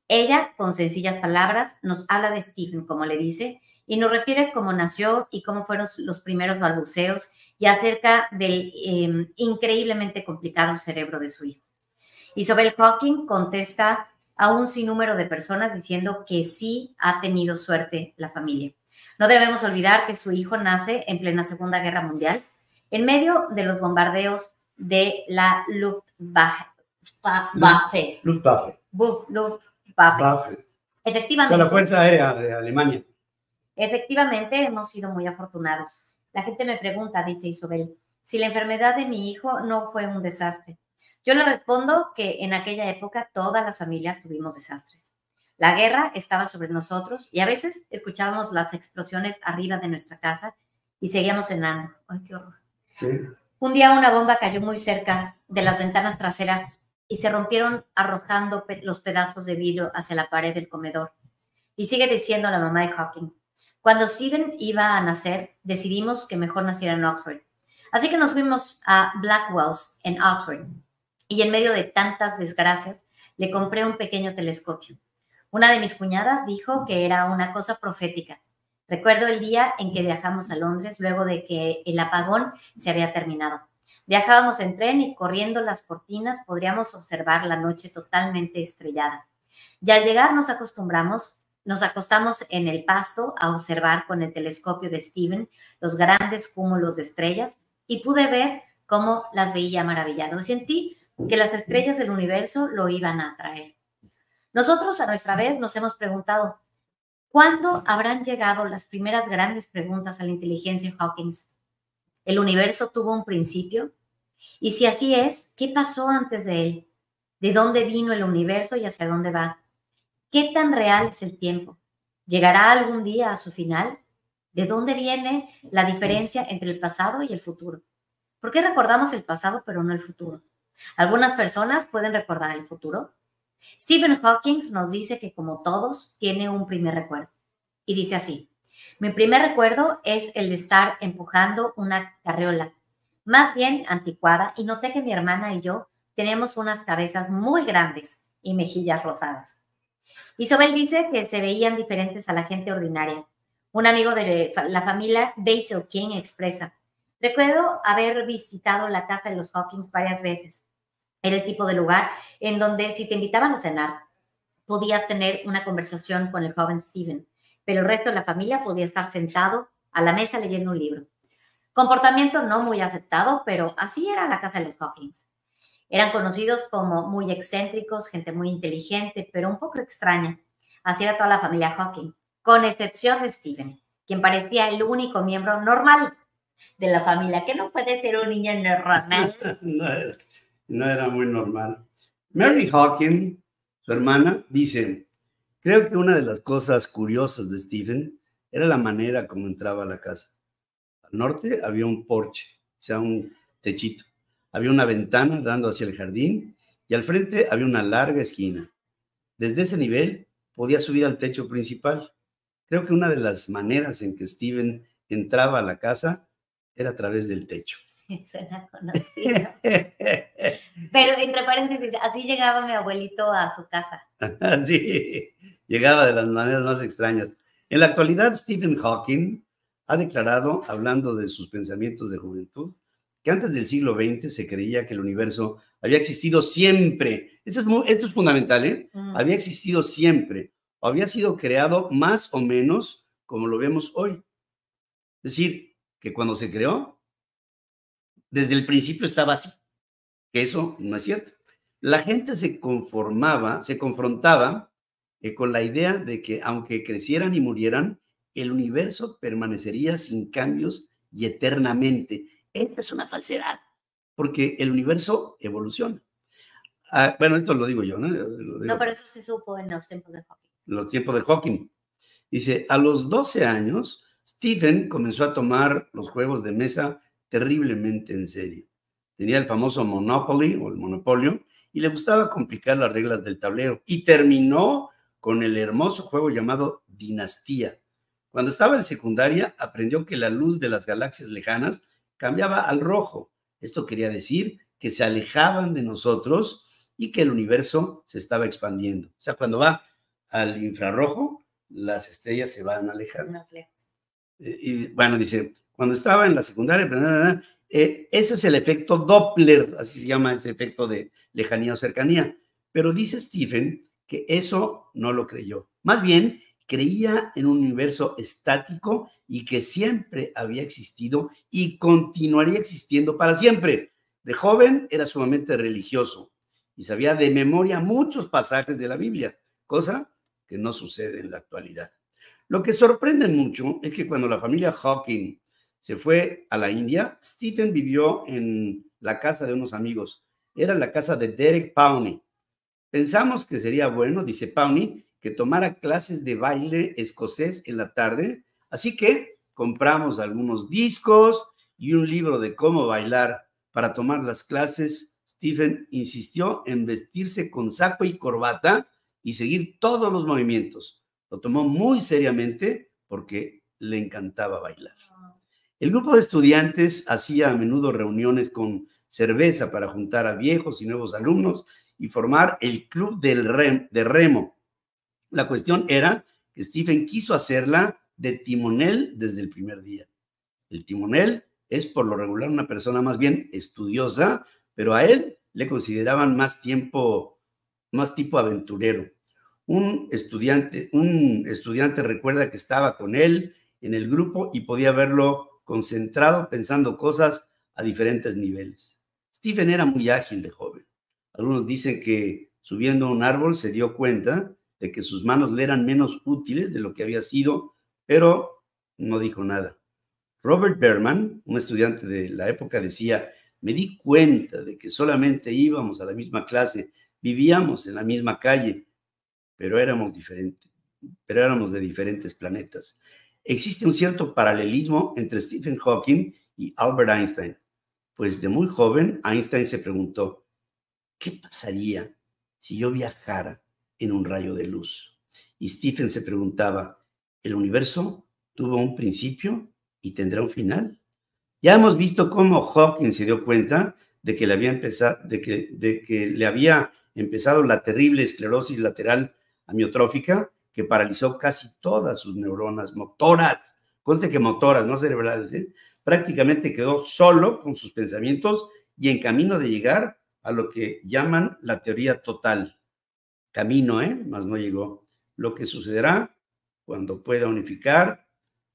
Ella, con sencillas palabras, nos habla de Stephen, como le dice, y nos refiere cómo nació y cómo fueron los primeros balbuceos y acerca del increíblemente complicado cerebro de su hijo. Isobel Hawking contesta a un sinnúmero de personas diciendo que sí ha tenido suerte la familia. No debemos olvidar que su hijo nace en plena Segunda Guerra Mundial, en medio de los bombardeos de la Luftwaffe. Efectivamente. O sea, la Fuerza Aérea de Alemania. Efectivamente, hemos sido muy afortunados. La gente me pregunta, dice Isobel, si la enfermedad de mi hijo no fue un desastre. Yo le respondo que en aquella época todas las familias tuvimos desastres. La guerra estaba sobre nosotros y a veces escuchábamos las explosiones arriba de nuestra casa y seguíamos cenando. ¡Ay, qué horror! Sí. Un día una bomba cayó muy cerca de las ventanas traseras y se rompieron arrojando los pedazos de vidrio hacia la pared del comedor. Y sigue diciendo la mamá de Hawking, cuando Stephen iba a nacer, decidimos que mejor naciera en Oxford. Así que nos fuimos a Blackwell's en Oxford y en medio de tantas desgracias le compré un pequeño telescopio. Una de mis cuñadas dijo que era una cosa profética. Recuerdo el día en que viajamos a Londres luego de que el apagón se había terminado. Viajábamos en tren y corriendo las cortinas podríamos observar la noche totalmente estrellada. Y al llegar nos acostamos en el pasto a observar con el telescopio de Stephen los grandes cúmulos de estrellas y pude ver cómo las veía maravillado. Sentí que las estrellas del universo lo iban a atraer. Nosotros, a nuestra vez, nos hemos preguntado, ¿cuándo habrán llegado las primeras grandes preguntas a la inteligencia Hawking? ¿El universo tuvo un principio? Y si así es, ¿qué pasó antes de él? ¿De dónde vino el universo y hacia dónde va? ¿Qué tan real es el tiempo? ¿Llegará algún día a su final? ¿De dónde viene la diferencia entre el pasado y el futuro? ¿Por qué recordamos el pasado pero no el futuro? Algunas personas pueden recordar el futuro. Stephen Hawking nos dice que, como todos, tiene un primer recuerdo. Y dice así, mi primer recuerdo es el de estar empujando una carriola, más bien anticuada, y noté que mi hermana y yo teníamos unas cabezas muy grandes y mejillas rosadas. Isobel dice que se veían diferentes a la gente ordinaria. Un amigo de la familia Basil King expresa, recuerdo haber visitado la casa de los Hawkins varias veces. Era el tipo de lugar en donde si te invitaban a cenar, podías tener una conversación con el joven Stephen, pero el resto de la familia podía estar sentado a la mesa leyendo un libro. Comportamiento no muy aceptado, pero así era la casa de los Hawkins. Eran conocidos como muy excéntricos, gente muy inteligente, pero un poco extraña. Así era toda la familia Hawking, con excepción de Stephen, quien parecía el único miembro normal de la familia, que no puede ser un niño normal. No era muy normal. Mary Hawking, su hermana, dice, creo que una de las cosas curiosas de Stephen era la manera como entraba a la casa. Al norte había un porche, o sea, un techito. Había una ventana dando hacia el jardín y al frente había una larga esquina. Desde ese nivel podía subir al techo principal. Creo que una de las maneras en que Stephen entraba a la casa era a través del techo. Suena conocido. Pero entre paréntesis, así llegaba mi abuelito a su casa. Sí, llegaba de las maneras más extrañas. En la actualidad, Stephen Hawking ha declarado, hablando de sus pensamientos de juventud, que antes del siglo XX se creía que el universo había existido siempre. Esto es fundamental, ¿eh? Había existido siempre. había sido creado más o menos como lo vemos hoy. Es decir, que cuando se creó, desde el principio estaba así, que eso no es cierto. La gente se confrontaba con la idea de que aunque crecieran y murieran, el universo permanecería sin cambios y eternamente. Esta es una falsedad, porque el universo evoluciona. Bueno, esto lo digo yo, ¿no? No, pero eso se supo en los tiempos de Hawking. Los tiempos de Hawking. Dice, a los 12 años, Stephen comenzó a tomar los juegos de mesa terriblemente en serio. Tenía el famoso Monopoly o el Monopolio y le gustaba complicar las reglas del tablero. Y terminó con el hermoso juego llamado Dinastía. Cuando estaba en secundaria, aprendió que la luz de las galaxias lejanas cambiaba al rojo. Esto quería decir que se alejaban de nosotros y que el universo se estaba expandiendo. O sea, cuando va al infrarrojo, las estrellas se van alejando. Más lejos. Y bueno, dice, cuando estaba en la secundaria, ese es el efecto Doppler, así se llama ese efecto de lejanía o cercanía. Pero dice Stephen que eso no lo creyó. Más bien, creía en un universo estático y que siempre había existido y continuaría existiendo para siempre. De joven era sumamente religioso y sabía de memoria muchos pasajes de la Biblia, cosa que no sucede en la actualidad. Lo que sorprende mucho es que cuando la familia Hawking se fue a la India, Stephen vivió en la casa de unos amigos. Era la casa de Derek Pawnee. Pensamos que sería bueno, dice Pawnee, que tomara clases de baile escocés en la tarde, así que compramos algunos discos y un libro de cómo bailar. Para tomar las clases, Stephen insistió en vestirse con saco y corbata y seguir todos los movimientos. Lo tomó muy seriamente porque le encantaba bailar. El grupo de estudiantes hacía a menudo reuniones con cerveza para juntar a viejos y nuevos alumnos y formar el club de remo. La cuestión era que Stephen quiso hacerla de timonel desde el primer día. El timonel es por lo regular una persona más bien estudiosa, pero a él le consideraban más tipo aventurero. Un estudiante recuerda que estaba con él en el grupo y podía verlo concentrado pensando cosas a diferentes niveles. Stephen era muy ágil de joven. Algunos dicen que subiendo a un árbol se dio cuenta de que sus manos le eran menos útiles de lo que había sido, pero no dijo nada. Robert Berman, un estudiante de la época, decía, me di cuenta de que solamente íbamos a la misma clase, vivíamos en la misma calle, pero éramos de diferentes planetas. Existe un cierto paralelismo entre Stephen Hawking y Albert Einstein, pues de muy joven Einstein se preguntó, ¿qué pasaría si yo viajara en un rayo de luz? Y Stephen se preguntaba, ¿el universo tuvo un principio y tendrá un final? Ya hemos visto cómo Hawking se dio cuenta de que le había empezado la terrible esclerosis lateral amiotrófica que paralizó casi todas sus neuronas motoras. Conste que motoras, no cerebrales, ¿eh? Prácticamente quedó solo con sus pensamientos y en camino de llegar a lo que llaman la teoría total. Camino, mas no llegó. Lo que sucederá cuando pueda unificar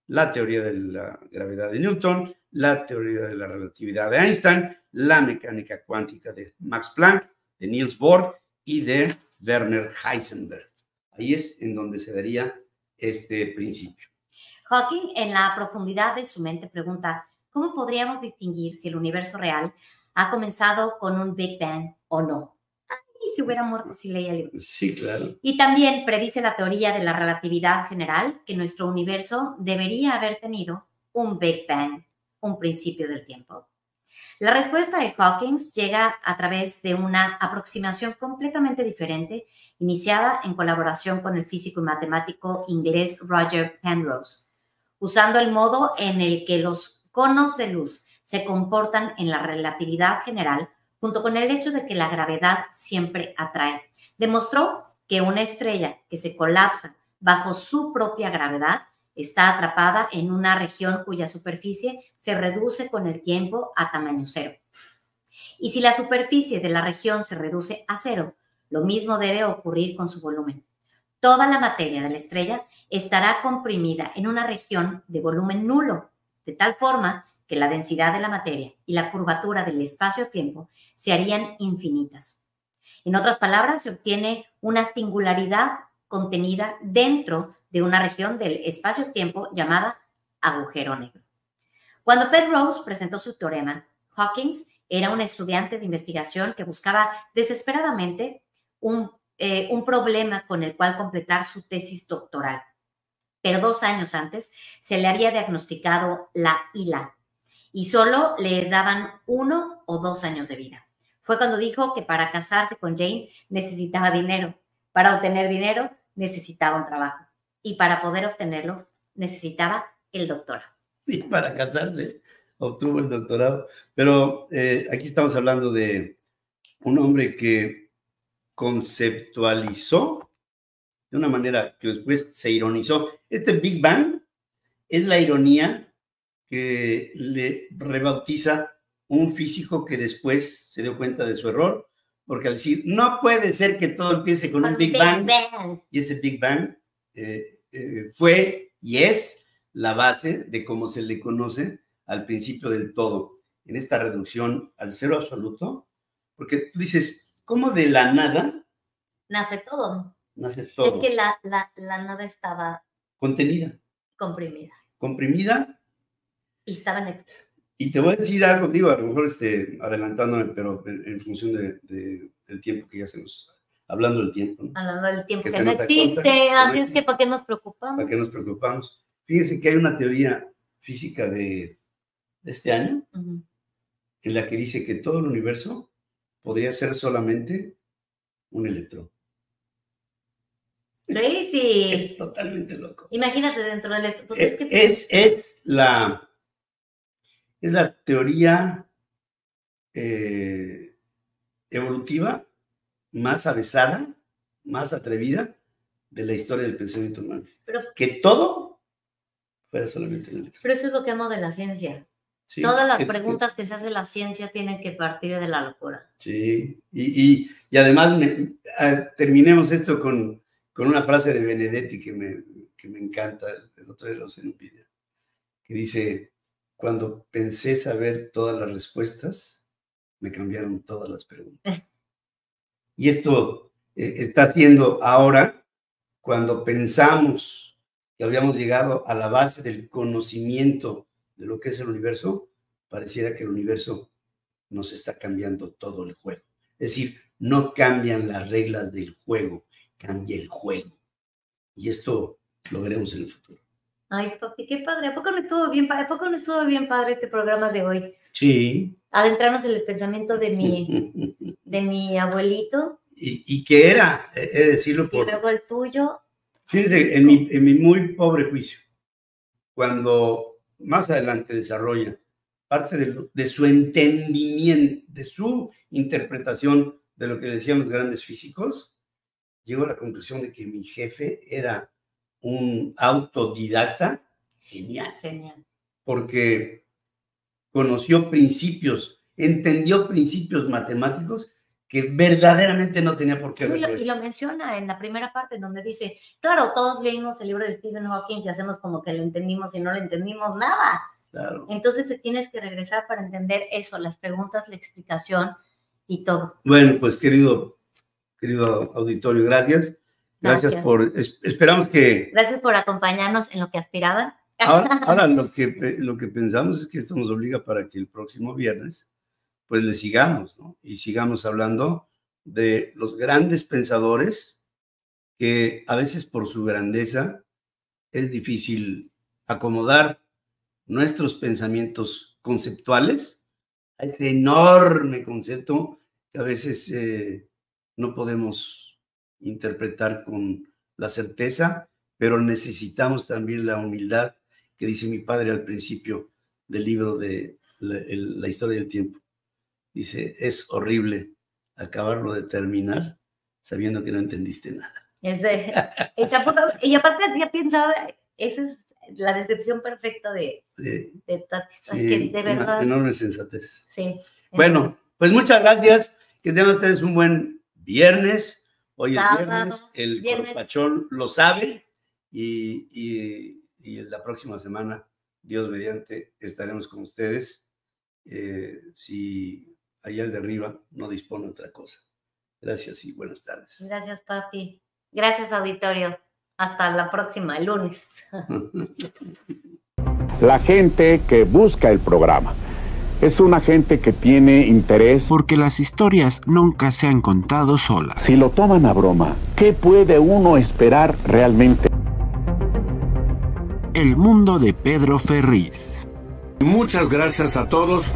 la teoría de la gravedad de Newton, la teoría de la relatividad de Einstein, la mecánica cuántica de Max Planck, de Niels Bohr y de Werner Heisenberg. Ahí es en donde se daría este principio. Hawking, en la profundidad de su mente, pregunta, ¿cómo podríamos distinguir si el universo real ha comenzado con un Big Bang o no? Y si hubiera muerto si leía el libro. Sí, claro. Y también predice la teoría de la relatividad general que nuestro universo debería haber tenido un Big Bang, un principio del tiempo. La respuesta de Hawking llega a través de una aproximación completamente diferente, iniciada en colaboración con el físico y matemático inglés Roger Penrose, usando el modo en el que los conos de luz se comportan en la relatividad general, junto con el hecho de que la gravedad siempre atrae. Demostró que una estrella que se colapsa bajo su propia gravedad está atrapada en una región cuya superficie se reduce con el tiempo a tamaño cero. Y si la superficie de la región se reduce a cero, lo mismo debe ocurrir con su volumen. Toda la materia de la estrella estará comprimida en una región de volumen nulo, de tal forma que la densidad de la materia y la curvatura del espacio-tiempo se harían infinitas. En otras palabras, se obtiene una singularidad contenida dentro de una región del espacio-tiempo llamada agujero negro. Cuando Penrose presentó su teorema, Hawkins era un estudiante de investigación que buscaba desesperadamente un problema con el cual completar su tesis doctoral. Pero 2 años antes se le había diagnosticado la ILA y solo le daban 1 o 2 años de vida. Fue cuando dijo que para casarse con Jane necesitaba dinero. Para obtener dinero necesitaba un trabajo. Y para poder obtenerlo necesitaba el doctorado. Y para casarse obtuvo el doctorado. Pero aquí estamos hablando de un hombre que conceptualizó de una manera que después se ironizó. Este Big Bang es la ironía que le rebautiza un físico que después se dio cuenta de su error, porque al decir, no puede ser que todo empiece con un Big Bang, y ese Big Bang fue y es la base de cómo se le conoce al principio del todo, en esta reducción al cero absoluto, porque tú dices, ¿cómo de la nada nace todo? Nace todo. Es que la nada estaba contenida. Comprimida. Y estaba en Y te voy a decir algo, digo, a lo mejor adelantándome, pero en función del tiempo que ya se nos... Hablando del tiempo, ¿no? Hablando del tiempo que no existe. Adiós, que ¿para qué nos preocupamos? ¿Para qué nos preocupamos? Fíjense que hay una teoría física de este año en la que dice que todo el universo podría ser solamente un electrón. Crazy. Es totalmente loco. Imagínate dentro del electrón. Pues es la teoría evolutiva más avesada, más atrevida de la historia del pensamiento humano. Pero, que todo fuera solamente el electrón. Pero eso es lo que amo de la ciencia. Sí, todas las preguntas que se hace la ciencia tienen que partir de la locura. Sí, y además terminemos esto con una frase de Benedetti que me encanta, el otro día lo usé en un video, que dice, cuando pensé saber todas las respuestas, me cambiaron todas las preguntas. Y esto está haciendo ahora, cuando pensamos que habíamos llegado a la base del conocimiento de lo que es el universo, pareciera que el universo nos está cambiando todo el juego. Es decir, no cambian las reglas del juego, cambia el juego. Y esto lo veremos en el futuro. Ay, papi, qué padre. ¿A poco no estuvo bien padre este programa de hoy? Sí. Adentrarnos en el pensamiento de mi abuelito. ¿Y qué era? He de decirlo por... Y luego el tuyo. Fíjense, en mi muy pobre juicio, cuando más adelante desarrolla parte de su entendimiento, de su interpretación de lo que decían los grandes físicos, llegó a la conclusión de que mi jefe era un autodidacta genial. Porque conoció principios, entendió principios matemáticos que verdaderamente no tenía por qué verlo. Y lo menciona en la primera parte, donde dice, claro, todos leímos el libro de Stephen Hawking y hacemos como que lo entendimos y no lo entendimos nada. Claro. Entonces tienes que regresar para entender eso, las preguntas, la explicación y todo. Bueno, pues querido auditorio, gracias. Gracias por, esperamos que... Gracias por acompañarnos en lo que aspiraban. Ahora lo que pensamos es que esto nos obliga para que el próximo viernes pues le sigamos, ¿no? Y sigamos hablando de los grandes pensadores que a veces por su grandeza es difícil acomodar nuestros pensamientos conceptuales a ese enorme concepto que a veces no podemos interpretar con la certeza, pero necesitamos también la humildad que dice mi padre al principio del libro de la historia del tiempo. Dice, es horrible acabarlo de terminar sabiendo que no entendiste nada. Y aparte ya pensaba, esa es la descripción perfecta de Tati. Sí, de verdad. Enorme sensatez. Sí. Bueno, pues muchas gracias. Que tengan ustedes un buen viernes. Hoy es viernes, el corpachón lo sabe y la próxima semana, Dios mediante, estaremos con ustedes. Si allá el de arriba no dispone de otra cosa. Gracias y buenas tardes. Gracias, papi. Gracias, auditorio. Hasta la próxima, el lunes. La gente que busca el programa es una gente que tiene interés. Porque las historias nunca se han contado solas. Si lo toman a broma, ¿qué puede uno esperar realmente? El mundo de Pedro Ferriz. Muchas gracias a todos.